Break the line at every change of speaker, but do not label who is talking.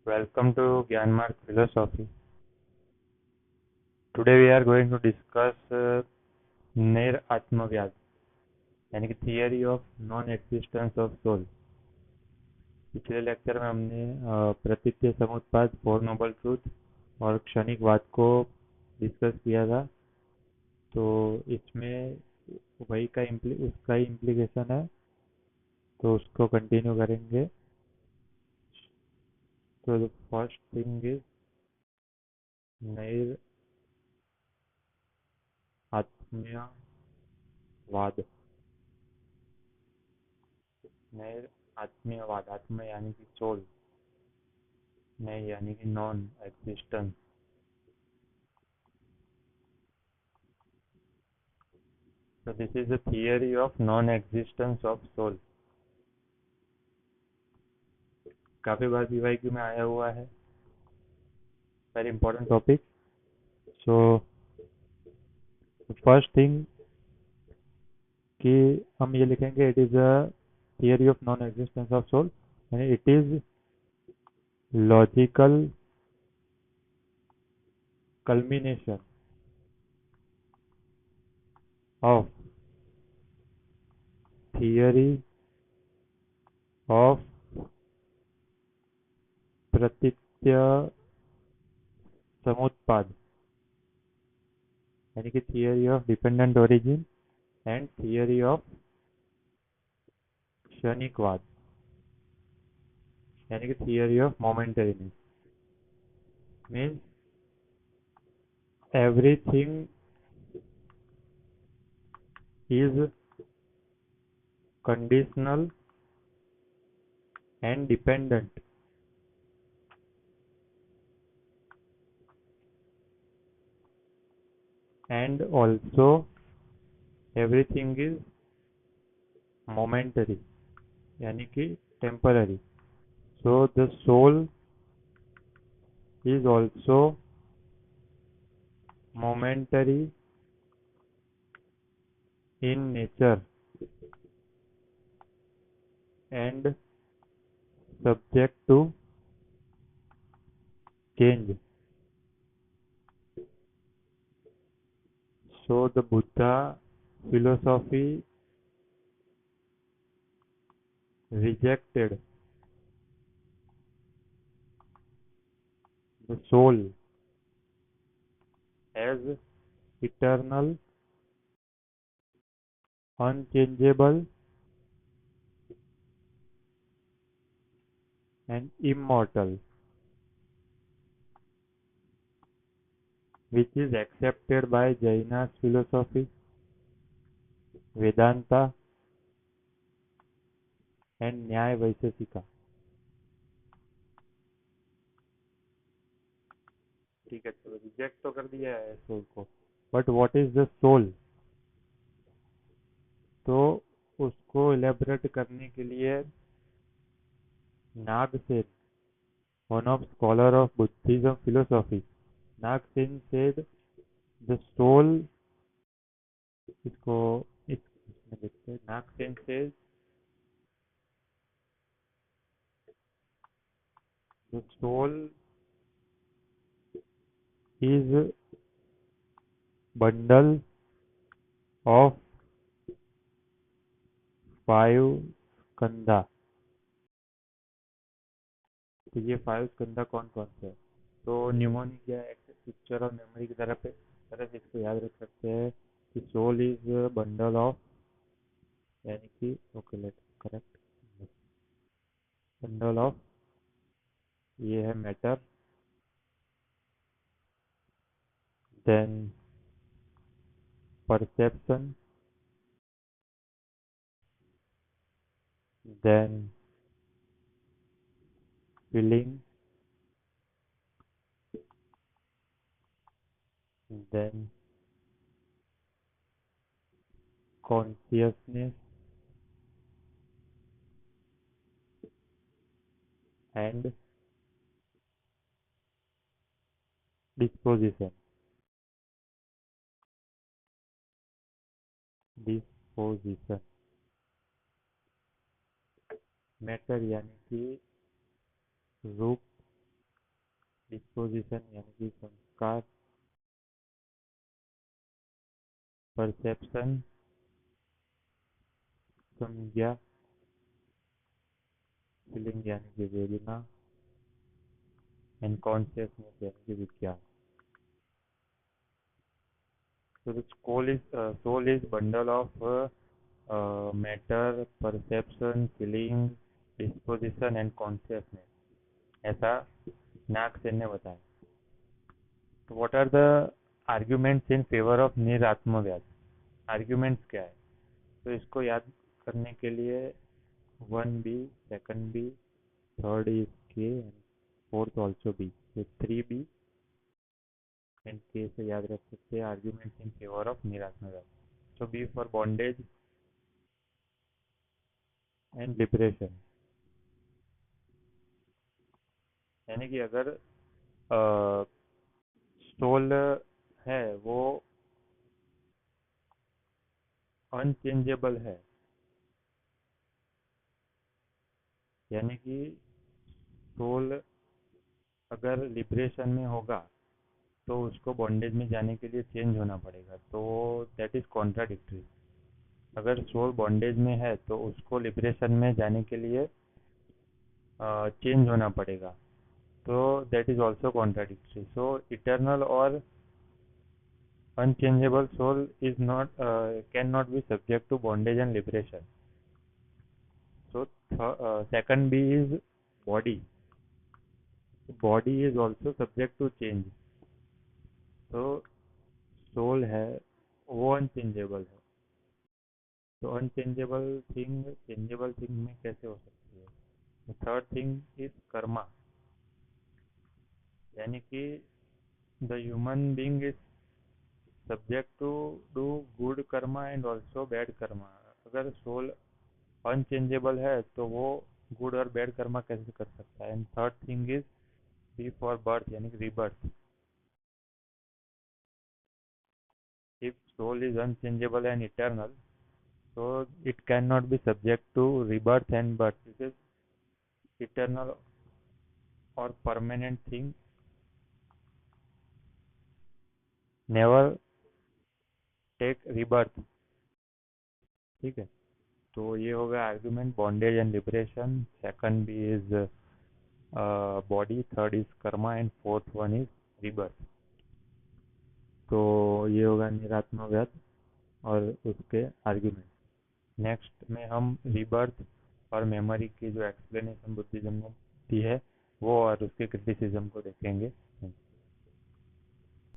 Welcome to Gyanmark Philosophy. Today we are going to discuss Nair Atmavyad, यानी कि theory of non existence of soul. पिछले lecture में हमने प्रतीत्य समुत्पाद, फोर नोबल ट्रूथ और क्षणिकवाद को डिस्कस किया था। तो इसमें वही का उसका ही इम्प्लीकेशन है, तो उसको कंटिन्यू करेंगे। तो द फर्स्ट थिंग इज नैर आत्म्यवाद। नैर आत्म्यवाद, आत्मा यानी कि सोल, नहीं यानी कि non existence. So this is the theory of non-existence of soul। काफी बार पीवाईक्यू में आया हुआ है, very important topic. So first thing कि हम ये लिखेंगे, it is a theory of non existence of soul, यानी it is logical culmination of theory of pratitya samutpada, यानी कि theory of dependent origin and theory of kshanikavada, यानी कि theory of momentariness. Means everything is conditional and dependent, and also everything is momentary, यानी कि temporary. So the soul is also momentary in nature and subject to change. So the Buddha philosophy rejected the soul as eternal, unchangeable, and immortal, which is accepted by Jaina's philosophy, Vedanta, and न्याय वैशेषिका। ठीक है, तो reject तो कर दिया है soul को, but what is the soul? तो उसको इलेबोरेट करने के लिए Nagasena, one of scholar of Buddhism philosophy, Nagasena said the soul, इसको इसमें देखते हैं। Nagasena said the soul is bundle of five skandha. तो ये फाइव स्कंधा कौन कौन से है? तो न्यूमोनिक या पिक्चर ऑफ मेमोरी की तरह से इसको याद रख सकते हैं कि सोल इज बंडल ऑफ, यानी कि okay let correct, bundle of, ये है matter, then perception, then feeling, then consciousness and disposition. Disposition, matter यानी कि रूप, डिस्पोजिशन यानी कि संस्कार, परसेप्शन संज्ञा, फीलिंग यानी कि वेदना, एंड कॉन्शियसनेस यानी कि विज्ञान. So the soul is bundle of matter, perception, feeling, disposition and consciousness. ऐसा नाग सेन ने बताया. तो what are the arguments in favour of niratmavada. Arguments क्या है? तो इसको याद करने के लिए 1B, second B, third is K and fourth also B. तो 3B एंड के से याद रख सकते हैं arguments in favour of niratmavada. So B for bondage and liberation. यानी कि अगर सोल है वो अनचेंजेबल है, यानी कि सोल अगर लिबरेशन में होगा तो उसको बॉन्डेज में जाने के लिए चेंज होना पड़ेगा, तो दैट इज कॉन्ट्राडिक्टरी. अगर सोल बॉन्डेज में है तो उसको लिबरेशन में जाने के लिए चेंज होना पड़ेगा, तो that is also contradictory. So eternal और unchangeable soul is not cannot be subject to bondage and liberation. So second B is body. Body is also subject to change. तो soul है वो unchangeable है. तो unchangeable thing changeable thing में कैसे हो सकती है? The third thing is karma. यानी कि the human being is subject to do good karma and also bad karma. अगर soul अनचेंजेबल है तो वो गुड और बैड कर्मा कैसे कर सकता है? And third thing is before birth यानी कि rebirth. If soul is unchangeable and eternal, so it cannot be subject to rebirth and birth, because eternal or permanent thing never take rebirth. ठीक है. तो ये हो गया argument bondage and liberation. Second B is body, third is karma and fourth one is rebirth. तो ये होगा निरात्मवाद और उसके आर्ग्यूमेंट. नेक्स्ट में हम रीबर्थ और मेमोरी की जो एक्सप्लेनेशन बुद्धिज्म ने दी है वो और उसके क्रिटिसिज्म को देखेंगे.